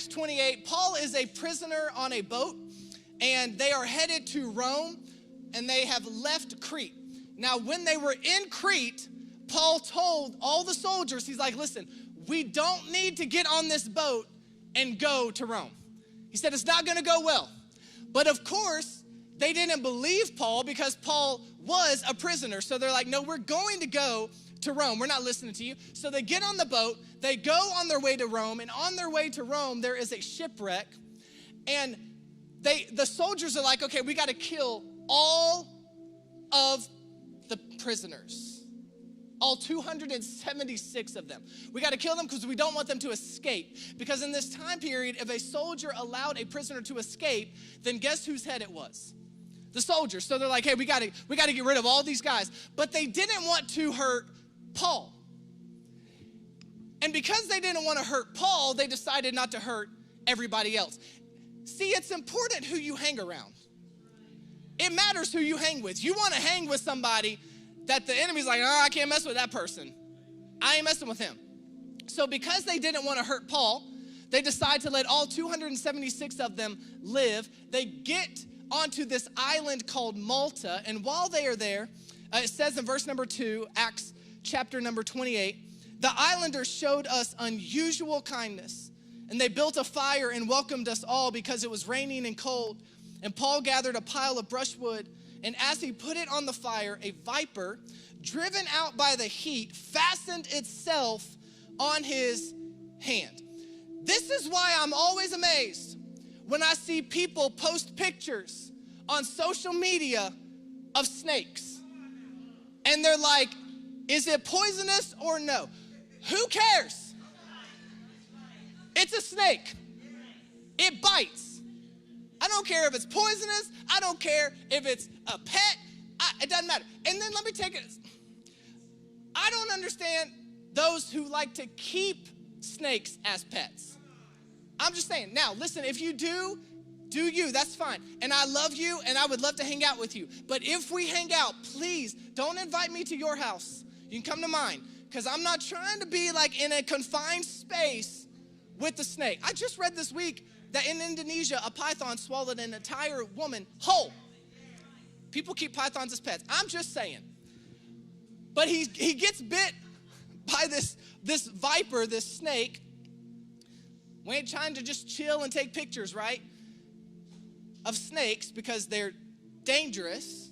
Acts 28, Paul is a prisoner on a boat, and they are headed to Rome, and they have left Crete. Now, when they were in Crete, Paul told all the soldiers, he's like, listen, we don't need to get on this boat and go to Rome. He said, it's not gonna go well. But of course, they didn't believe Paul because Paul was a prisoner. So they're like, no, we're going to go to Rome. We're not listening to you. So they get on the boat, they go on their way to Rome, and on their way to Rome, there is a shipwreck. And the soldiers are like, okay, we gotta kill all of the prisoners, all 276 of them. We got to kill them because we don't want them to escape. Because in this time period, if a soldier allowed a prisoner to escape, then guess whose head it was? The soldiers. So they're like, hey, we got to get rid of all these guys. But they didn't want to hurt Paul. And because they didn't want to hurt Paul, they decided not to hurt everybody else. See, it's important who you hang around. It matters who you hang with. You want to hang with somebody that the enemy's like, oh, I can't mess with that person. I ain't messing with him. So because they didn't want to hurt Paul, they decide to let all 276 of them live. They get onto this island called Malta, and while they are there, it says in verse number 2, Acts chapter number 28, the islanders showed us unusual kindness, and they built a fire and welcomed us all because it was raining and cold. And Paul gathered a pile of brushwood, and as he put it on the fire, a viper, driven out by the heat, fastened itself on his hand. This is why I'm always amazed when I see people post pictures on social media of snakes. And they're like, is it poisonous or no? Who cares? It's a snake. It bites. I don't care if it's poisonous. I don't care if it's a pet. It doesn't matter. And then let me take it. I don't understand those who like to keep snakes as pets. I'm just saying. Now, listen, if you do you. That's fine. And I love you, and I would love to hang out with you. But if we hang out, please don't invite me to your house. You can come to mine, because I'm not trying to be like in a confined space with the snake. I just read this week that in Indonesia, a python swallowed an entire woman whole. People keep pythons as pets. I'm just saying. But he gets bit by this viper, this snake. We ain't trying to just chill and take pictures, right? Of snakes because they're dangerous.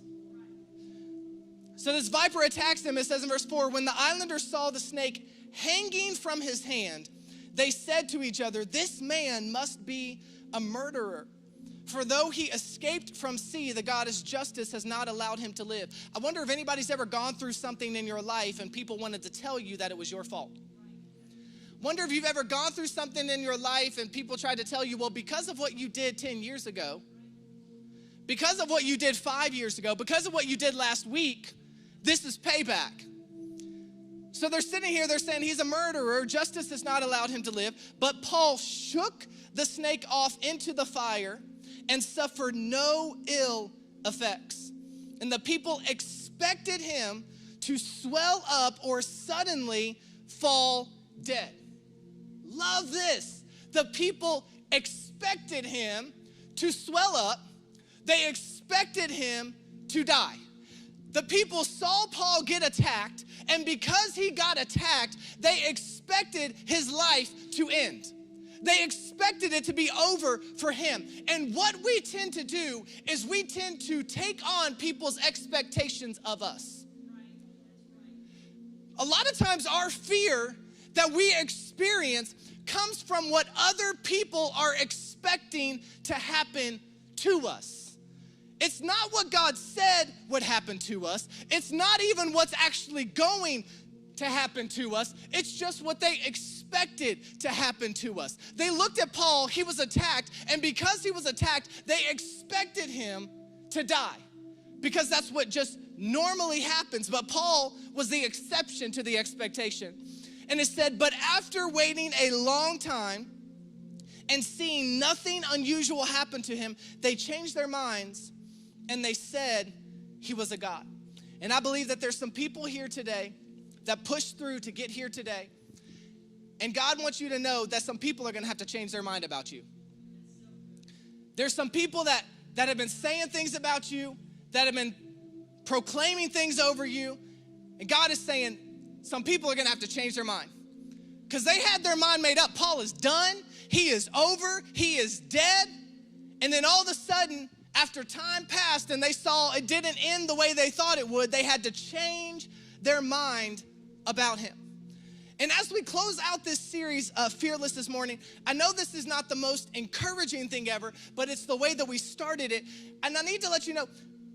So this viper attacks him. It says in verse 4, when the islanders saw the snake hanging from his hand, they said to each other, this man must be a murderer. For though he escaped from sea, the goddess justice has not allowed him to live. I wonder if anybody's ever gone through something in your life and people wanted to tell you that it was your fault. Wonder if you've ever gone through something in your life and people tried to tell you, well, because of what you did 10 years ago, because of what you did 5 years ago, because of what you did last week, this is payback. So they're sitting here, they're saying he's a murderer. Justice has not allowed him to live. But Paul shook the snake off into the fire and suffered no ill effects. And the people expected him to swell up or suddenly fall dead. Love this. The people expected him to swell up. They expected him to die. The people saw Paul get attacked, and because he got attacked, they expected his life to end. They expected it to be over for him. And what we tend to do is we tend to take on people's expectations of us. A lot of times our fear that we experience comes from what other people are expecting to happen to us. It's not what God said would happen to us. It's not even what's actually going to happen to us. It's just what they expected to happen to us. They looked at Paul, he was attacked, and because he was attacked, they expected him to die because that's what just normally happens. But Paul was the exception to the expectation. And it said, but after waiting a long time and seeing nothing unusual happen to him, they changed their minds and they said he was a god. And I believe that there's some people here today that pushed through to get here today. And God wants you to know that some people are going to have to change their mind about you. There's some people that have been saying things about you, that have been proclaiming things over you. And God is saying some people are going to have to change their mind. Because they had their mind made up. Paul is done. He is over. He is dead. And then all of a sudden, after time passed and they saw it didn't end the way they thought it would, they had to change their mind about him. And as we close out this series of Fearless this morning, I know this is not the most encouraging thing ever, but it's the way that we started it. And I need to let you know,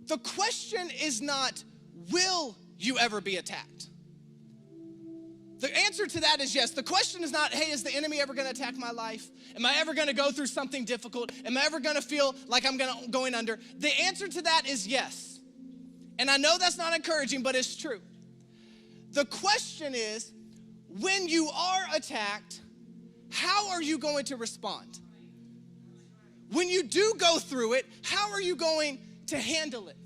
the question is not, will you ever be attacked? The answer to that is yes. The question is not, hey, is the enemy ever going to attack my life? Am I ever going to go through something difficult? Am I ever going to feel like I'm going under? The answer to that is yes. And I know that's not encouraging, but it's true. The question is, when you are attacked, how are you going to respond? When you do go through it, how are you going to handle it?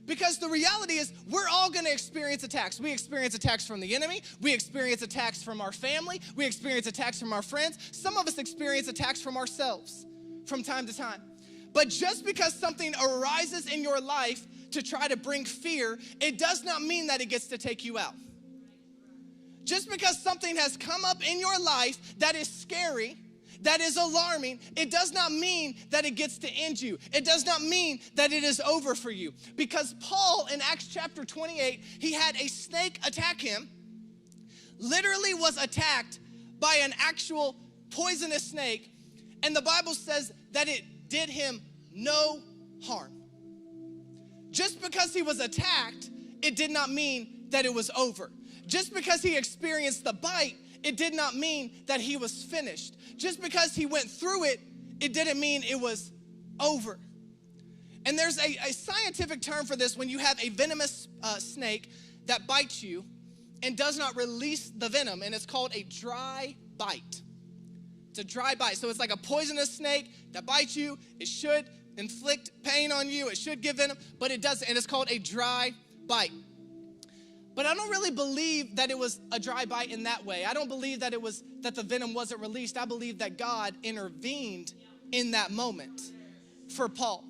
Because the reality is we're all going to experience attacks. We experience attacks from the enemy. We experience attacks from our family. We experience attacks from our friends. Some of us experience attacks from ourselves from time to time. But just because something arises in your life to try to bring fear, it does not mean that it gets to take you out. Just because something has come up in your life that is scary, that is alarming, it does not mean that it gets to end you. It does not mean that it is over for you. Because Paul in Acts chapter 28, he had a snake attack him, literally was attacked by an actual poisonous snake, and the Bible says that it did him no harm. Just because he was attacked, it did not mean that it was over. Just because he experienced the bite, it did not mean that he was finished. Just because he went through it, it didn't mean it was over. And there's a scientific term for this when you have a venomous snake that bites you and does not release the venom, and it's called a dry bite. It's a dry bite. So it's like a poisonous snake that bites you. It should inflict pain on you. It should give venom, but it doesn't, and it's called a dry bite. But I don't really believe that it was a dry bite in that way. I don't believe that it was that the venom wasn't released. I believe that God intervened in that moment for Paul.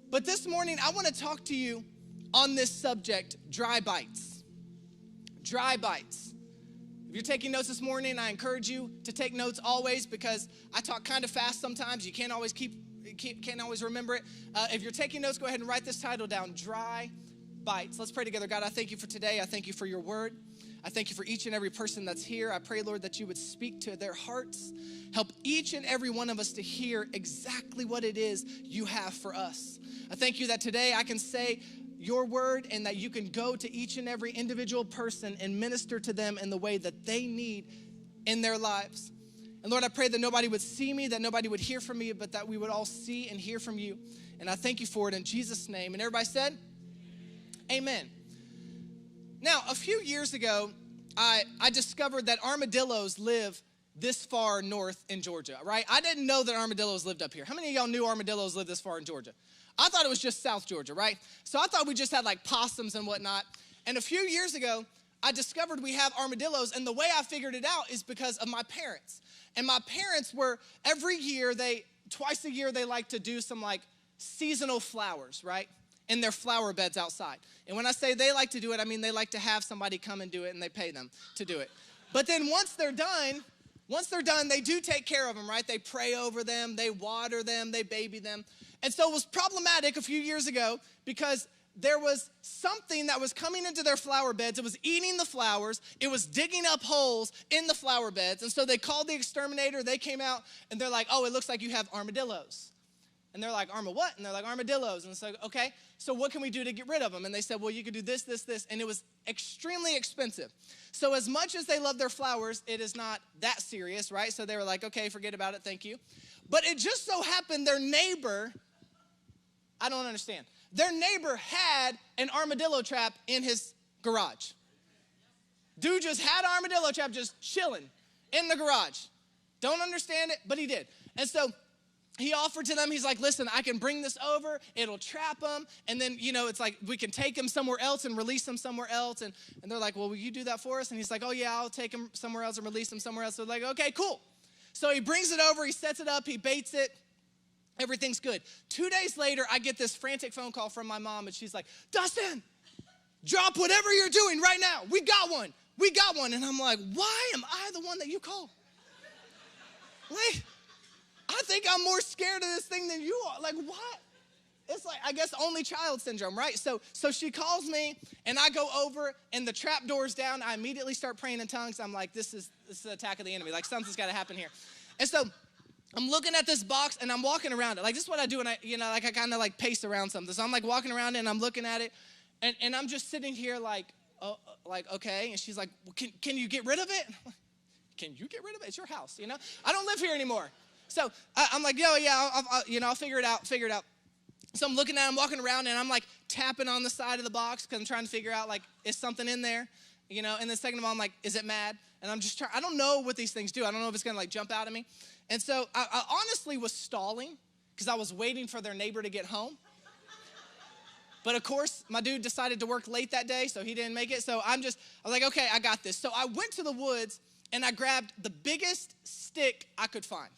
But this morning, I want to talk to you on this subject, dry bites. Dry bites. If you're taking notes this morning, I encourage you to take notes always because I talk kind of fast sometimes. You can't always can't always remember it. If you're taking notes, go ahead and write this title down, Dry Bites. Let's pray together. God, I thank you for today. I thank you for your word. I thank you for each and every person that's here. I pray, Lord, that you would speak to their hearts. Help each and every one of us to hear exactly what it is you have for us. I thank you that today I can say your word and that you can go to each and every individual person and minister to them in the way that they need in their lives. And Lord, I pray that nobody would see me, that nobody would hear from me, but that we would all see and hear from you. And I thank you for it in Jesus' name. And everybody said, amen. Now, a few years ago, I discovered that armadillos live this far north in Georgia, right? I didn't know that armadillos lived up here. How many of y'all knew armadillos live this far in Georgia? I thought it was just South Georgia, right? So I thought we just had like possums and whatnot. And a few years ago, I discovered we have armadillos, and the way I figured it out is because of my parents. And my parents were, every year, twice a year, they like to do some like seasonal flowers, right? In their flower beds outside. And when I say they like to do it, I mean they like to have somebody come and do it and they pay them to do it. But then once they're done, they do take care of them, right? They pray over them, they water them, they baby them. And so it was problematic a few years ago because there was something that was coming into their flower beds. It was eating the flowers. It was digging up holes in the flower beds. And so they called the exterminator. They came out and they're like, oh, it looks like you have armadillos. And they're like, what? And they're like, armadillos. And it's like, okay, so what can we do to get rid of them? And they said, well, you could do this, this, this. And it was extremely expensive. So as much as they love their flowers, it is not that serious, right? So they were like, okay, forget about it, thank you. But it just so happened their neighbor, I don't understand. Their neighbor had an armadillo trap in his garage. Dude just had an armadillo trap just chilling in the garage. Don't understand it, but he did. And so he offered to them, he's like, listen, I can bring this over, it'll trap them, and then, it's like we can take them somewhere else and release them somewhere else. And they're like, well, will you do that for us? And he's like, oh yeah, I'll take them somewhere else and release them somewhere else. So they're like, okay, cool. So he brings it over, he sets it up, he baits it, everything's good. 2 days later, I get this frantic phone call from my mom, and she's like, Dustin, drop whatever you're doing right now. We got one. And I'm like, why am I the one that you call? Like, I think I'm more scared of this thing than you are. Like, what? It's like, I guess, only child syndrome, right? So she calls me, and I go over, and the trap door's down. I immediately start praying in tongues. I'm like, this is the attack of the enemy. Like, something's got to happen here. And so I'm looking at this box, and I'm walking around it. Like, this is what I do, and I kind of, like, pace around something. So I'm, like, walking around it, and I'm looking at it, and I'm just sitting here, like, okay. And she's like, well, can you get rid of it? Can you get rid of it? It's your house, I don't live here anymore. So I'm like, yeah, I'll figure it out. So I'm looking at it, I'm walking around, and I'm like tapping on the side of the box because I'm trying to figure out, like, is something in there, and then second of all, I'm like, is it mad? And I'm just I don't know what these things do. I don't know if it's gonna, like, jump out at me. And so I honestly was stalling because I was waiting for their neighbor to get home. But of course, my dude decided to work late that day, so he didn't make it. So I was like, okay, I got this. So I went to the woods, and I grabbed the biggest stick I could find.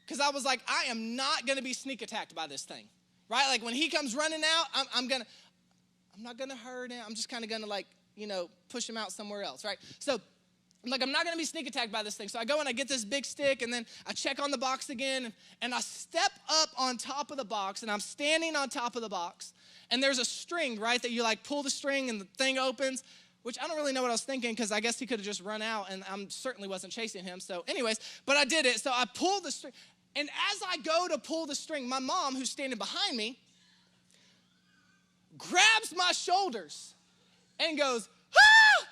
Because I was like, I am not going to be sneak attacked by this thing, right? Like, when he comes running out, I'm not going to hurt him. I'm just kind of going to, like, push him out somewhere else, right? So I'm like, I'm not going to be sneak attacked by this thing. So I go and I get this big stick, and then I check on the box again, and I step up on top of the box, and I'm standing on top of the box, and there's a string, right, that you, like, pull the string, and the thing opens, which I don't really know what I was thinking because I guess he could have just run out, and I certainly wasn't chasing him. So anyways, but I did it. So I pulled the string. And as I go to pull the string, my mom, who's standing behind me, grabs my shoulders and goes, ah!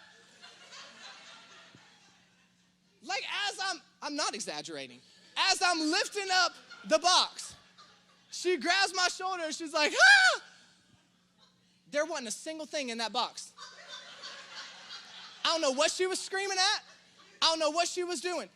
Like, as I'm not exaggerating, as I'm lifting up the box, she grabs my shoulder and she's like, ah! There wasn't a single thing in that box. I don't know what she was screaming at. I don't know what she was doing,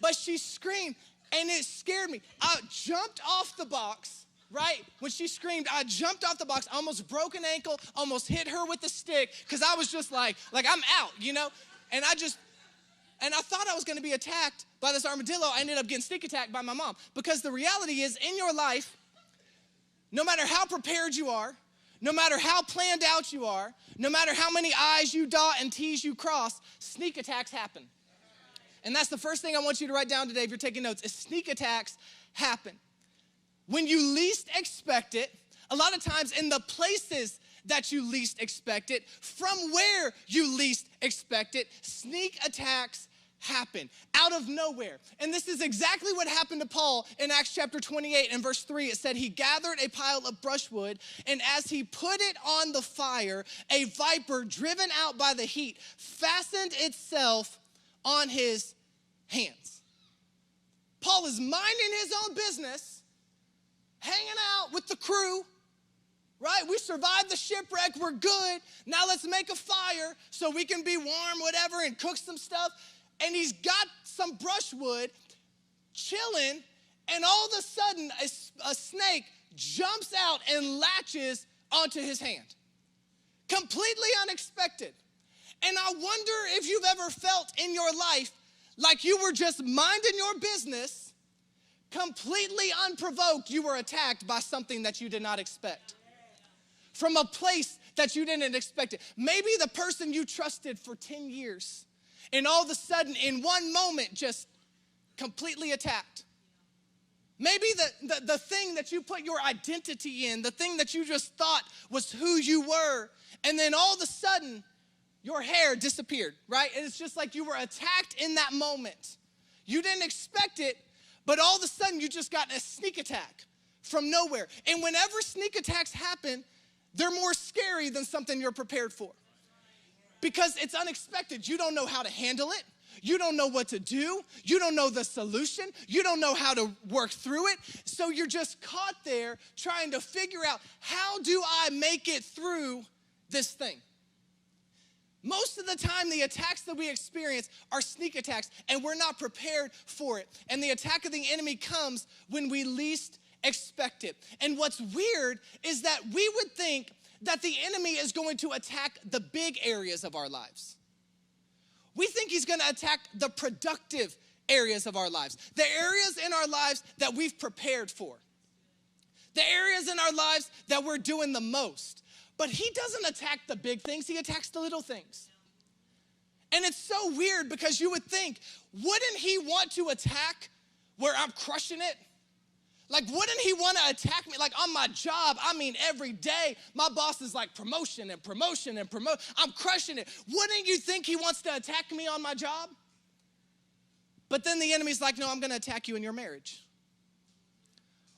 but she screamed. And it scared me. I jumped off the box, right? When she screamed, I jumped off the box, almost broke an ankle, almost hit her with the stick, because I was just like I'm out, And I thought I was going to be attacked by this armadillo. I ended up getting sneak attacked by my mom. Because the reality is, in your life, no matter how prepared you are, no matter how planned out you are, no matter how many I's you dot and T's you cross, sneak attacks happen. And that's the first thing I want you to write down today if you're taking notes, is sneak attacks happen. When you least expect it, a lot of times in the places that you least expect it, from where you least expect it, sneak attacks happen out of nowhere. And this is exactly what happened to Paul in Acts chapter 28 and verse 3. It said he gathered a pile of brushwood, and as he put it on the fire, a viper driven out by the heat fastened itself on his hands. Paul is minding his own business, hanging out with the crew, right? We survived the shipwreck, we're good. Now let's make a fire so we can be warm, whatever, and cook some stuff. And he's got some brushwood chilling, and all of a sudden a snake jumps out and latches onto his hand. Completely unexpected. And I wonder if you've ever felt in your life like you were just minding your business, completely unprovoked, you were attacked by something that you did not expect. From a place that you didn't expect it. Maybe the person you trusted for 10 years, and all of a sudden, in one moment, just completely attacked. Maybe the thing that you put your identity in, the thing that you just thought was who you were, and then all of a sudden, your hair disappeared, right? And it's just like you were attacked in that moment. You didn't expect it, but all of a sudden you just got a sneak attack from nowhere. And whenever sneak attacks happen, they're more scary than something you're prepared for. Because it's unexpected. You don't know how to handle it. You don't know what to do. You don't know the solution. You don't know how to work through it. So you're just caught there trying to figure out, how do I make it through this thing? Most of the time, the attacks that we experience are sneak attacks, and we're not prepared for it. And the attack of the enemy comes when we least expect it. And what's weird is that we would think that the enemy is going to attack the big areas of our lives. We think he's going to attack the productive areas of our lives, the areas in our lives that we've prepared for, the areas in our lives that we're doing the most. But he doesn't attack the big things, he attacks the little things. And it's so weird because you would think, wouldn't he want to attack where I'm crushing it? Like, wouldn't he want to attack me? Like, on my job, I mean, every day, my boss is like promotion and promotion and promotion. I'm crushing it. Wouldn't you think he wants to attack me on my job? But then the enemy's like, no, I'm going to attack you in your marriage.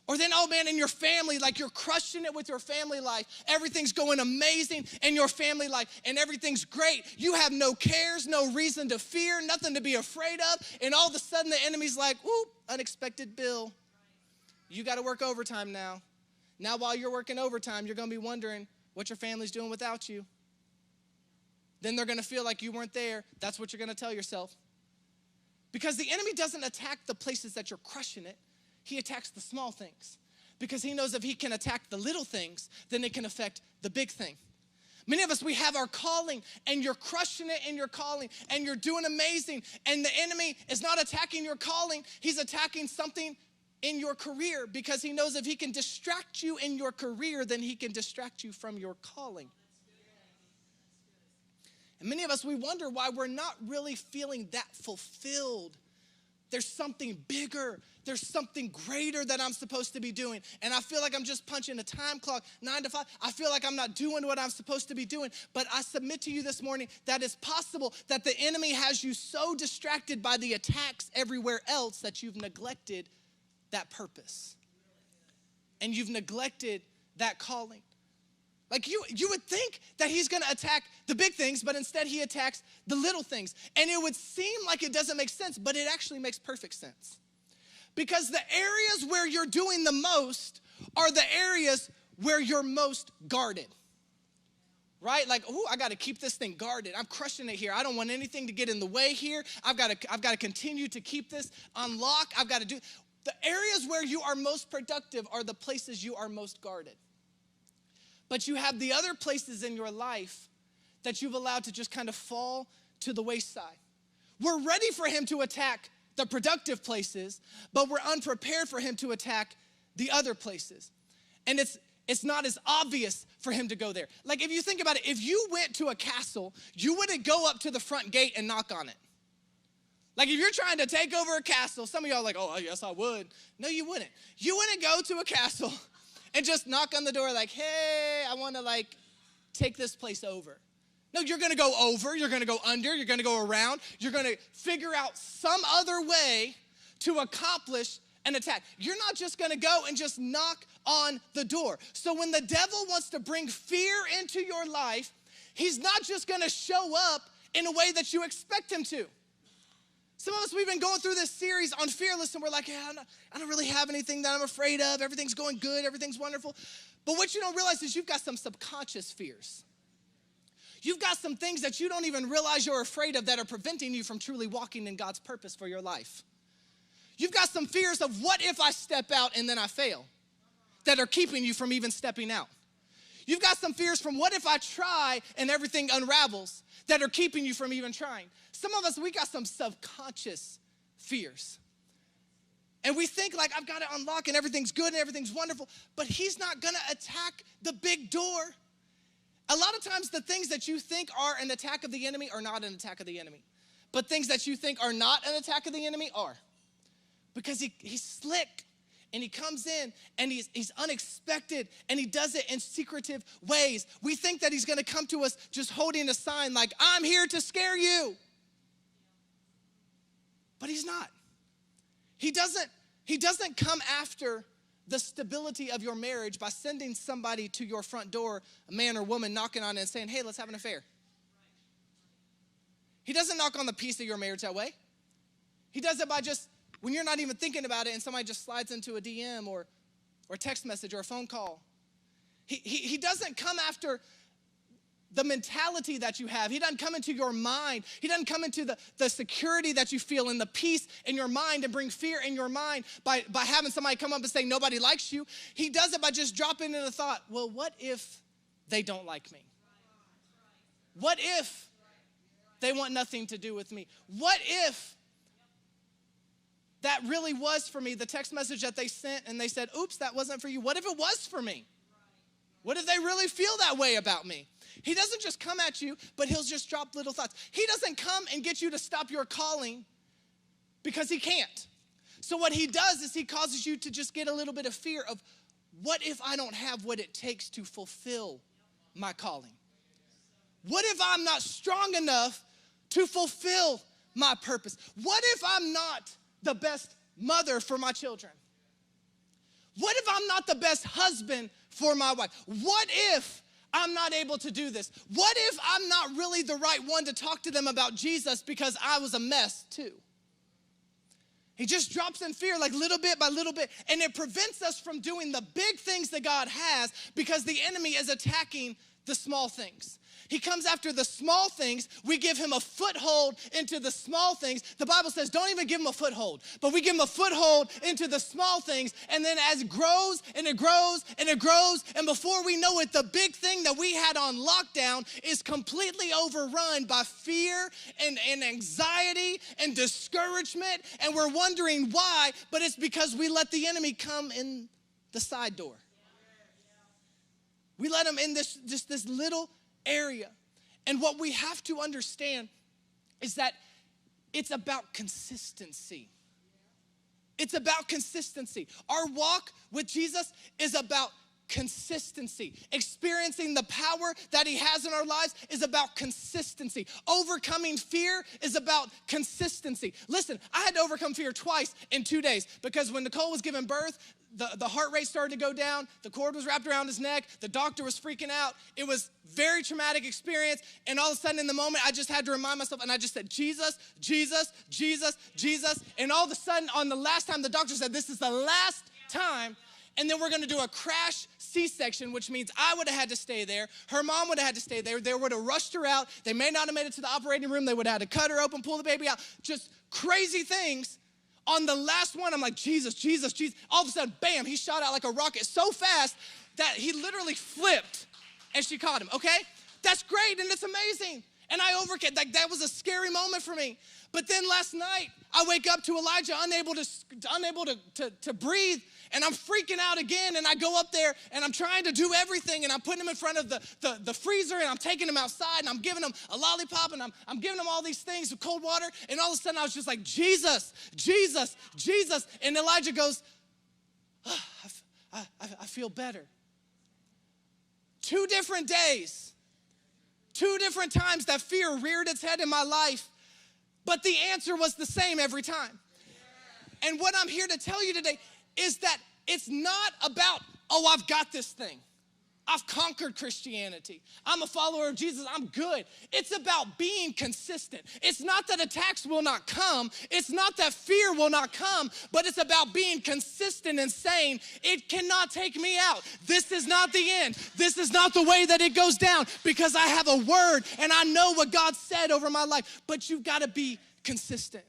Or then, oh man, in your family, like you're crushing it with your family life. Everything's going amazing in your family life and everything's great. You have no cares, no reason to fear, nothing to be afraid of. And all of a sudden the enemy's like, whoop, unexpected bill. You got to work overtime now. Now while you're working overtime, you're going to be wondering what your family's doing without you. Then they're going to feel like you weren't there. That's what you're going to tell yourself. Because the enemy doesn't attack the places that you're crushing it. He attacks the small things because he knows if he can attack the little things, then it can affect the big thing. Many of us, we have our calling and you're crushing it in your calling and you're doing amazing and the enemy is not attacking your calling. He's attacking something in your career because he knows if he can distract you in your career, then he can distract you from your calling. And many of us, we wonder why we're not really feeling that fulfilled. There's something bigger. There's something greater that I'm supposed to be doing. And I feel like I'm just punching a time clock, 9 to 5. I feel like I'm not doing what I'm supposed to be doing. But I submit to you this morning that it's possible that the enemy has you so distracted by the attacks everywhere else that you've neglected that purpose. And you've neglected that calling. Like you would think that he's gonna attack the big things, but instead he attacks the little things. And it would seem like it doesn't make sense, but it actually makes perfect sense. Because the areas where you're doing the most are the areas where you're most guarded. Right? Like, oh, I gotta keep this thing guarded. I'm crushing it here. I don't want anything to get in the way here. I've gotta continue to keep this on lock. I've gotta do. The areas where you are most productive are the places you are most guarded. But you have the other places in your life that you've allowed to just kind of fall to the wayside. We're ready for him to attack the productive places, but we're unprepared for him to attack the other places. And it's not as obvious for him to go there. Like if you think about it, if you went to a castle, you wouldn't go up to the front gate and knock on it. Like if you're trying to take over a castle, some of y'all are like, oh, yes, I would. No, you wouldn't. You wouldn't go to a castle and just knock on the door like, hey, I want to like take this place over. No, you're going to go over, you're going to go under, you're going to go around. You're going to figure out some other way to accomplish an attack. You're not just going to go and just knock on the door. So when the devil wants to bring fear into your life, he's not just going to show up in a way that you expect him to. Some of us, we've been going through this series on fearless, and we're like, yeah, I don't really have anything that I'm afraid of. Everything's going good. Everything's wonderful. But what you don't realize is you've got some subconscious fears. You've got some things that you don't even realize you're afraid of that are preventing you from truly walking in God's purpose for your life. You've got some fears of what if I step out and then I fail that are keeping you from even stepping out. You've got some fears from what if I try and everything unravels that are keeping you from even trying. Some of us, we got some subconscious fears. And we think like, I've got to unlock and everything's good and everything's wonderful, but he's not gonna attack the big door. A lot of times the things that you think are an attack of the enemy are not an attack of the enemy. But things that you think are not an attack of the enemy are. Because he's slick. And he comes in and he's unexpected and he does it in secretive ways. We think that he's gonna come to us just holding a sign like, I'm here to scare you. But he's not. He doesn't come after the stability of your marriage by sending somebody to your front door, a man or woman knocking on it and saying, hey, let's have an affair. He doesn't knock on the peace of your marriage that way. He does it by just, when you're not even thinking about it and somebody just slides into a DM or a text message or a phone call. He doesn't come after the mentality that you have. He doesn't come into your mind. He doesn't come into the security that you feel and the peace in your mind and bring fear in your mind by having somebody come up and say nobody likes you. He does it by just dropping in a thought, well, what if they don't like me? What if they want nothing to do with me? What if that really was for me, the text message that they sent and they said, oops, that wasn't for you. What if it was for me? What if they really feel that way about me? He doesn't just come at you, but he'll just drop little thoughts. He doesn't come and get you to stop your calling because he can't. So what he does is he causes you to just get a little bit of fear of, what if I don't have what it takes to fulfill my calling? What if I'm not strong enough to fulfill my purpose? What if I'm not the best mother for my children? What if I'm not the best husband for my wife? What if I'm not able to do this? What if I'm not really the right one to talk to them about Jesus because I was a mess too? He just drops in fear like little bit by little bit, and it prevents us from doing the big things that God has because the enemy is attacking the small things. He comes after the small things. We give him a foothold into the small things. The Bible says don't even give him a foothold, but we give him a foothold into the small things. And then as it grows and it grows and it grows, and before we know it, the big thing that we had on lockdown is completely overrun by fear and anxiety and discouragement. And we're wondering why, but it's because we let the enemy come in the side door. We let him in this little area. And what we have to understand is that it's about consistency. It's about consistency. Our walk with Jesus is about consistency. Experiencing the power that he has in our lives is about consistency. Overcoming fear is about consistency. Listen, I had to overcome fear twice in 2 days because when Nicole was giving birth, the heart rate started to go down. The cord was wrapped around his neck. The doctor was freaking out. It was very traumatic experience. And all of a sudden in the moment, I just had to remind myself, and I just said, Jesus, Jesus, Jesus, Jesus. And all of a sudden, on the last time, the doctor said, this is the last time. And then we're going to do a crash C-section, which means I would have had to stay there. Her mom would have had to stay there. They would have rushed her out. They may not have made it to the operating room. They would have had to cut her open, pull the baby out. Just crazy things. On the last one, I'm like, Jesus, Jesus, Jesus. All of a sudden, bam, he shot out like a rocket so fast that he literally flipped and she caught him, okay? That's great and it's amazing. And I overcame, like that was a scary moment for me. But then last night, I wake up to Elijah unable to breathe, and I'm freaking out again, and I go up there, and I'm trying to do everything, and I'm putting him in front of the freezer, and I'm taking him outside, and I'm giving him a lollipop, and I'm giving him all these things with cold water, and all of a sudden I was just like, Jesus, Jesus, Jesus. And Elijah goes, oh, I feel better. 2 different days, 2 different times that fear reared its head in my life, but the answer was the same every time. And what I'm here to tell you today is that it's not about, oh, I've got this thing. I've conquered Christianity. I'm a follower of Jesus. I'm good. It's about being consistent. It's not that attacks will not come. It's not that fear will not come, but it's about being consistent and saying, it cannot take me out. This is not the end. This is not the way that it goes down because I have a word and I know what God said over my life, but you've got to be consistent.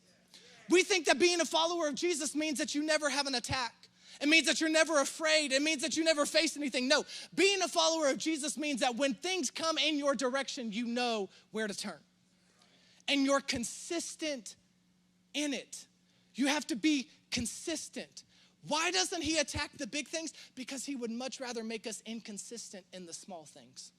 We think that being a follower of Jesus means that you never have an attack. It means that you're never afraid. It means that you never face anything. No, being a follower of Jesus means that when things come in your direction, you know where to turn. And you're consistent in it. You have to be consistent. Why doesn't he attack the big things? Because he would much rather make us inconsistent in the small things.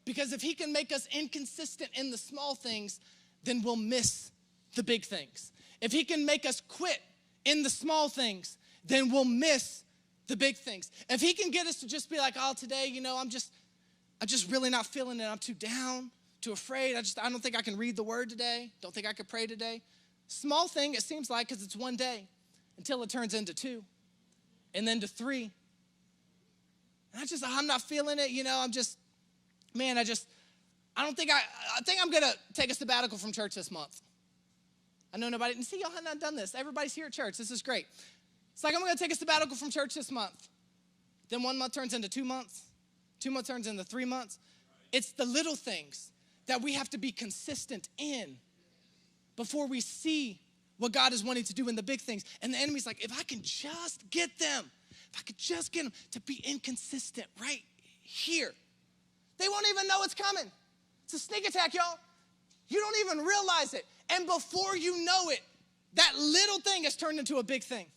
Because if he can make us inconsistent in the small things, then we'll miss the big things. If he can make us quit in the small things, then we'll miss the big things. If he can get us to just be like, oh, today, I'm just really not feeling it. I'm too down, too afraid. I don't think I can read the word today. Don't think I could pray today. Small thing, it seems like, because it's one day until it turns into 2 and then to 3. And I'm not feeling it. I think I'm going to take a sabbatical from church this month. I know nobody, and see, y'all have not done this. Everybody's here at church. This is great. It's like I'm going to take a sabbatical from church this month. Then 1 month turns into 2 months. 2 months turns into 3 months. It's the little things that we have to be consistent in before we see what God is wanting to do in the big things. And the enemy's like, if I can just get them, if I could just get them to be inconsistent right here, they won't even know it's coming. It's a sneak attack, y'all. You don't even realize it. And before you know it, that little thing has turned into a big thing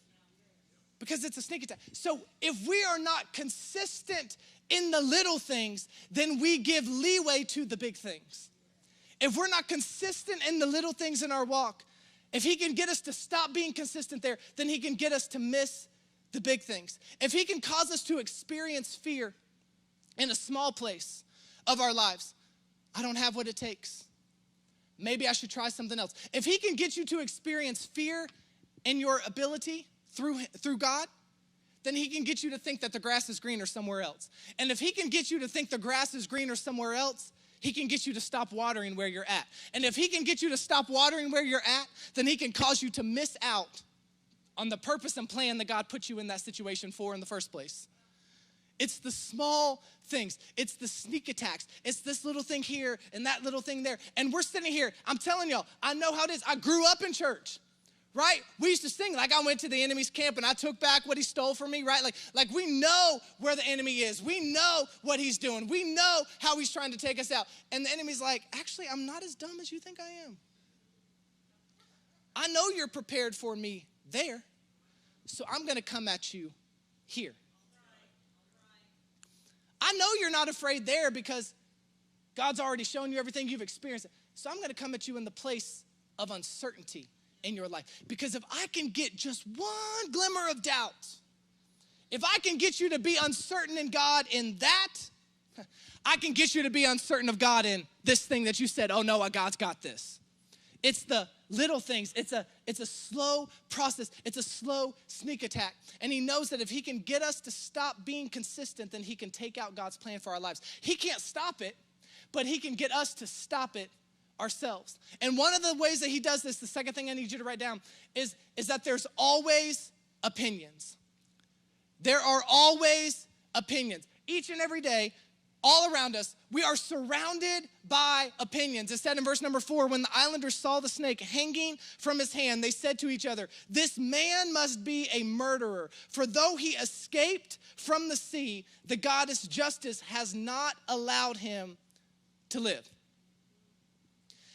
because it's a sneak attack. So if we are not consistent in the little things, then we give leeway to the big things. If we're not consistent in the little things in our walk, if he can get us to stop being consistent there, then he can get us to miss the big things. If he can cause us to experience fear in a small place of our lives, I don't have what it takes. Maybe I should try something else. If he can get you to experience fear in your ability through God, then he can get you to think that the grass is greener somewhere else. And if he can get you to think the grass is greener somewhere else, he can get you to stop watering where you're at. And if he can get you to stop watering where you're at, then he can cause you to miss out on the purpose and plan that God put you in that situation for in the first place. It's the small things. It's the sneak attacks. It's this little thing here and that little thing there. And we're sitting here. I'm telling y'all, I know how it is. I grew up in church, right? We used to sing like I went to the enemy's camp and I took back what he stole from me, right? Like we know where the enemy is. We know what he's doing. We know how he's trying to take us out. And the enemy's like, actually, I'm not as dumb as you think I am. I know you're prepared for me there, so I'm going to come at you here. I know you're not afraid there because God's already shown you everything you've experienced. So I'm going to come at you in the place of uncertainty in your life. Because if I can get just one glimmer of doubt, if I can get you to be uncertain in God in that, I can get you to be uncertain of God in this thing that you said, oh no, God's got this. It's the little things. It's a slow process. It's a slow sneak attack. And he knows that if he can get us to stop being consistent, then he can take out God's plan for our lives. He can't stop it, but he can get us to stop it ourselves. And one of the ways that he does this, the second thing I need you to write down, is that there's always opinions. There are always opinions. Each and every day, all around us, we are surrounded by opinions. It said in verse number 4, when the islanders saw the snake hanging from his hand, they said to each other, this man must be a murderer, for though he escaped from the sea, the goddess Justice has not allowed him to live.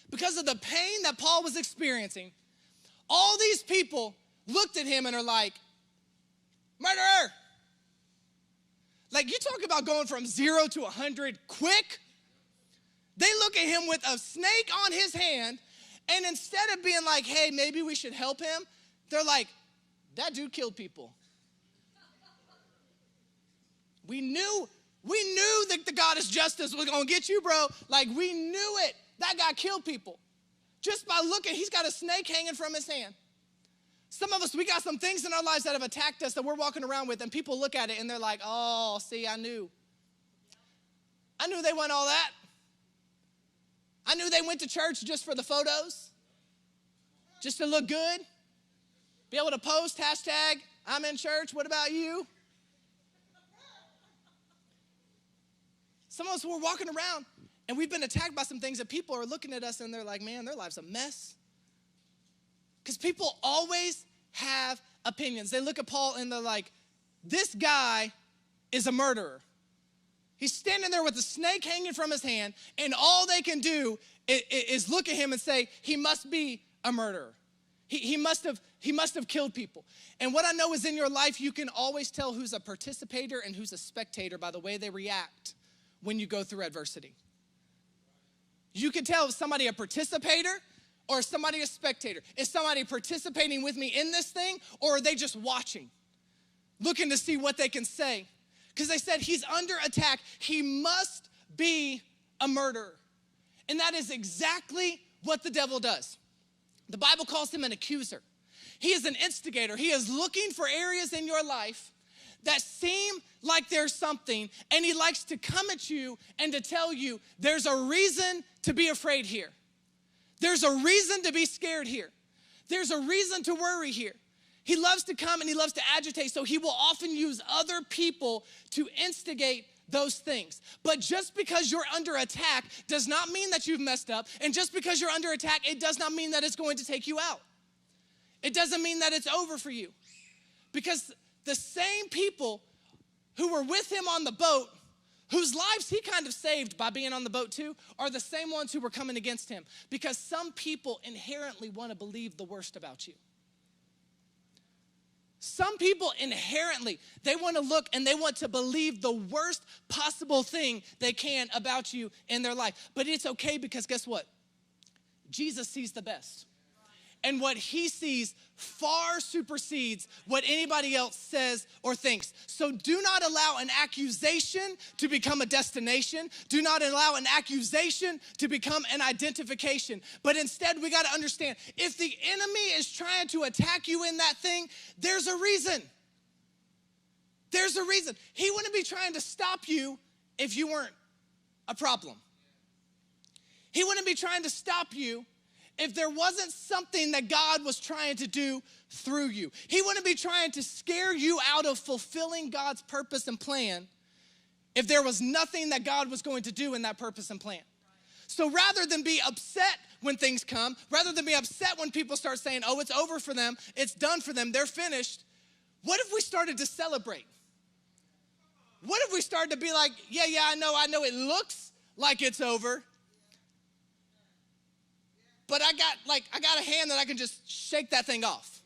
Because of the pain that Paul was experiencing, all these people looked at him and are like, murderer. Like, you talk about going from 0 to 100 quick. They look at him with a snake on his hand, and instead of being like, hey, maybe we should help him, they're like, that dude killed people. We knew that the goddess Justice was gonna get you, bro. Like, we knew it. That guy killed people. Just by looking, he's got a snake hanging from his hand. Some of us, we got some things in our lives that have attacked us that we're walking around with, and people look at it and they're like, oh, see, I knew they went all that. I knew they went to church just for the photos, just to look good, be able to post, hashtag, I'm in church, what about you? Some of us were walking around and we've been attacked by some things that people are looking at us and they're like, man, their life's a mess. Because people always have opinions. They look at Paul and they're like, this guy is a murderer. He's standing there with a snake hanging from his hand, and all they can do is look at him and say, he must be a murderer. He must have killed people. And what I know is in your life, you can always tell who's a participator and who's a spectator by the way they react when you go through adversity. You can tell if somebody a participator or is somebody a spectator? Is somebody participating with me in this thing, or are they just watching, looking to see what they can say? Because they said he's under attack. He must be a murderer. And that is exactly what the devil does. The Bible calls him an accuser. He is an instigator. He is looking for areas in your life that seem like there's something, and he likes to come at you and to tell you there's a reason to be afraid here. There's a reason to be scared here. There's a reason to worry here. He loves to come and he loves to agitate, so he will often use other people to instigate those things. But just because you're under attack does not mean that you've messed up. And just because you're under attack, it does not mean that it's going to take you out. It doesn't mean that it's over for you. Because the same people who were with him on the boat, whose lives he kind of saved by being on the boat too, are the same ones who were coming against him. Because some people inherently want to believe the worst about you. Some people inherently, they want to look and they want to believe the worst possible thing they can about you in their life. But it's okay because guess what? Jesus sees the best. And what he sees far supersedes what anybody else says or thinks. So do not allow an accusation to become a destination. Do not allow an accusation to become an identification. But instead, we got to understand, if the enemy is trying to attack you in that thing, there's a reason. There's a reason. He wouldn't be trying to stop you if you weren't a problem. He wouldn't be trying to stop you if there wasn't something that God was trying to do through you. He wouldn't be trying to scare you out of fulfilling God's purpose and plan if there was nothing that God was going to do in that purpose and plan. So rather than be upset when things come, rather than be upset when people start saying, oh, it's over for them, it's done for them, they're finished, what if we started to celebrate? What if we started to be like, yeah, I know it looks like it's over, but I got a hand that I can just shake that thing off.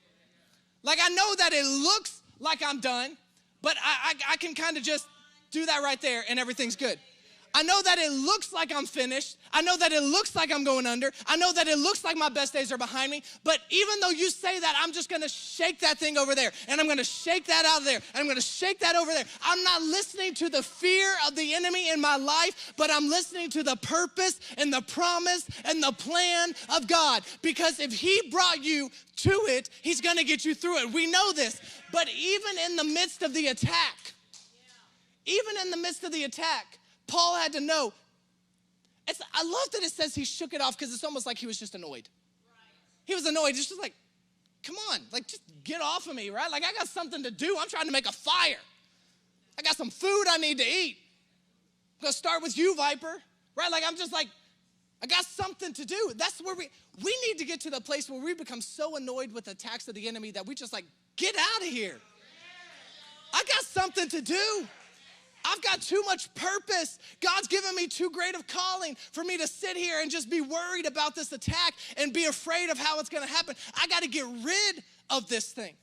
Like, I know that it looks like I'm done, but I can kind of just do that right there and everything's good. I know that it looks like I'm finished. I know that it looks like I'm going under. I know that it looks like my best days are behind me. But even though you say that, I'm just going to shake that thing over there. And I'm going to shake that out of there. And I'm going to shake that over there. I'm not listening to the fear of the enemy in my life, but I'm listening to the purpose and the promise and the plan of God. Because if he brought you to it, he's going to get you through it. We know this. But even in the midst of the attack, Paul had to know. I love that it says he shook it off because it's almost like he was just annoyed. He was annoyed. He's just like, come on, like just get off of me, right? Like I got something to do. I'm trying to make a fire. I got some food I need to eat. I'm going to start with you, Viper, right? Like I'm just like, I got something to do. That's where we need to get to the place where we become so annoyed with the attacks of the enemy that we just like, get out of here. I got something to do. I've got too much purpose. God's given me too great of calling for me to sit here and just be worried about this attack and be afraid of how it's going to happen. I got to get rid of this thing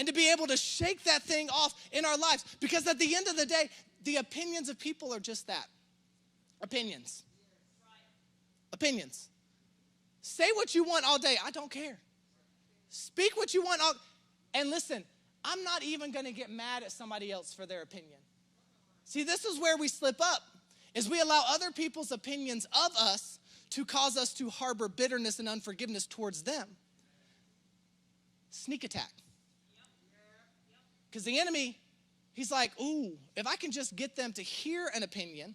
and to be able to shake that thing off in our lives. Because at the end of the day, the opinions of people are just that. Opinions. Opinions. Say what you want all day. I don't care. Speak what you want all. And listen, I'm not even going to get mad at somebody else for their opinion. See, this is where we slip up, is we allow other people's opinions of us to cause us to harbor bitterness and unforgiveness towards them. Sneak attack. Because the enemy, he's like, ooh, if I can just get them to hear an opinion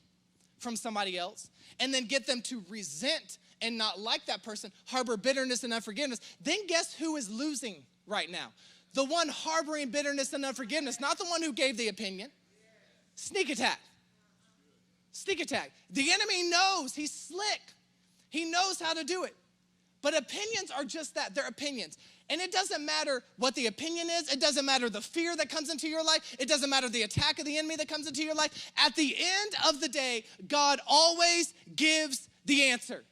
from somebody else and then get them to resent and not like that person, harbor bitterness and unforgiveness, then guess who is losing right now? The one harboring bitterness and unforgiveness, not the one who gave the opinion. Sneak attack. Sneak attack. The enemy knows. He's slick. He knows how to do it. But opinions are just that. They're opinions. And it doesn't matter what the opinion is. It doesn't matter the fear that comes into your life. It doesn't matter the attack of the enemy that comes into your life. At the end of the day, God always gives the answer.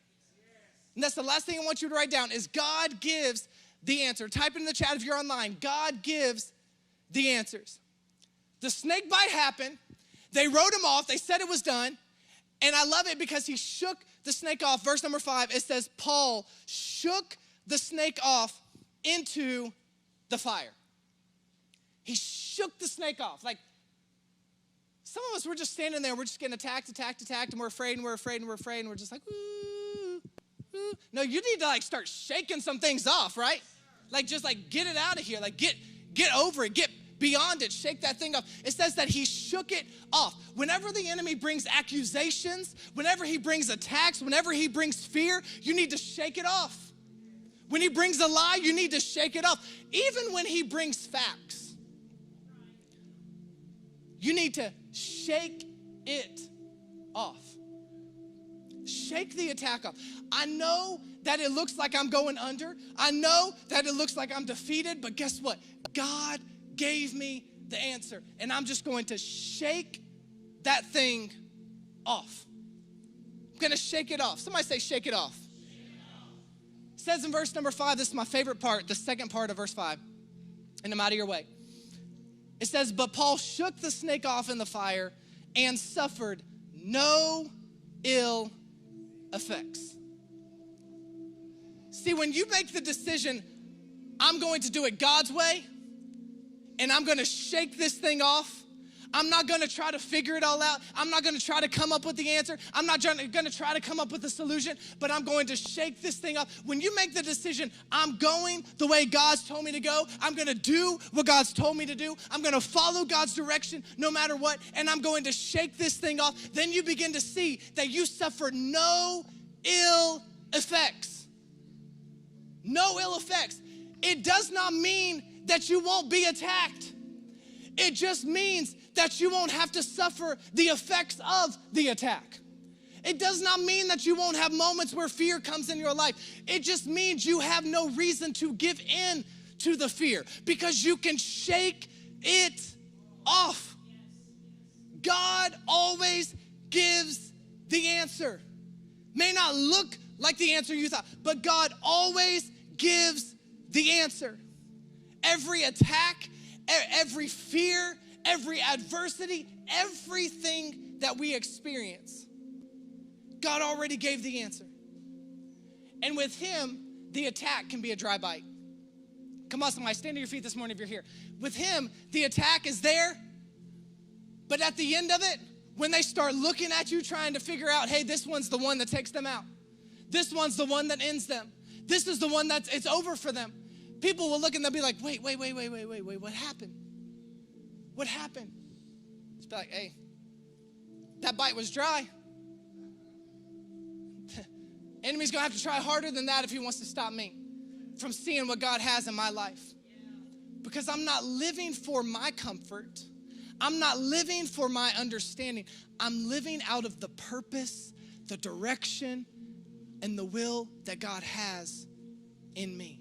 And that's the last thing I want you to write down is God gives the answer. Type in the chat if you're online. God gives the answers. The snake bite happened. They wrote him off. They said it was done. And I love it because he shook the snake off. Verse number 5, it says, Paul shook the snake off into the fire. He shook the snake off. Like, some of us, we're just standing there. We're just getting attacked, and we're afraid, and we're just like, ooh, ooh. No, you need to, like, start shaking some things off, right? Like, just, like, get it out of here. Like, get over it. Get beyond it, shake that thing off. It says that he shook it off. Whenever the enemy brings accusations, whenever he brings attacks, whenever he brings fear, you need to shake it off. When he brings a lie, you need to shake it off. Even when he brings facts, you need to shake it off. Shake the attack off. I know that it looks like I'm going under. I know that it looks like I'm defeated, but guess what? God gave me the answer, and I'm just going to shake that thing off. I'm going to shake it off. Somebody say shake it off. It says in verse number 5, this is my favorite part, the second part of verse 5, and I'm out of your way. It says, but Paul shook the snake off in the fire and suffered no ill effects. See, when you make the decision, I'm going to do it God's way, and I'm going to shake this thing off, I'm not going to try to figure it all out. I'm not going to try to come up with the answer. I'm not going to try to come up with a solution, but I'm going to shake this thing off. When you make the decision, I'm going the way God's told me to go. I'm going to do what God's told me to do. I'm going to follow God's direction no matter what, and I'm going to shake this thing off. Then you begin to see that you suffer no ill effects. No ill effects. It does not mean that you won't be attacked. It just means that you won't have to suffer the effects of the attack. It does not mean that you won't have moments where fear comes in your life. It just means you have no reason to give in to the fear because you can shake it off. God always gives the answer. May not look like the answer you thought, but God always gives the answer. Every attack, every fear, every adversity, everything that we experience, God already gave the answer. And with him, the attack can be a dry bite. Come on, somebody, stand to your feet this morning if you're here. With him, the attack is there, but at the end of it, when they start looking at you trying to figure out, hey, this one's the one that takes them out. This one's the one that ends them. This is the one it's over for them. People will look and they'll be like, wait, what happened? What happened? Just be like, hey, that bite was dry. Enemy's gonna have to try harder than that if he wants to stop me from seeing what God has in my life. Because I'm not living for my comfort. I'm not living for my understanding. I'm living out of the purpose, the direction, and the will that God has in me.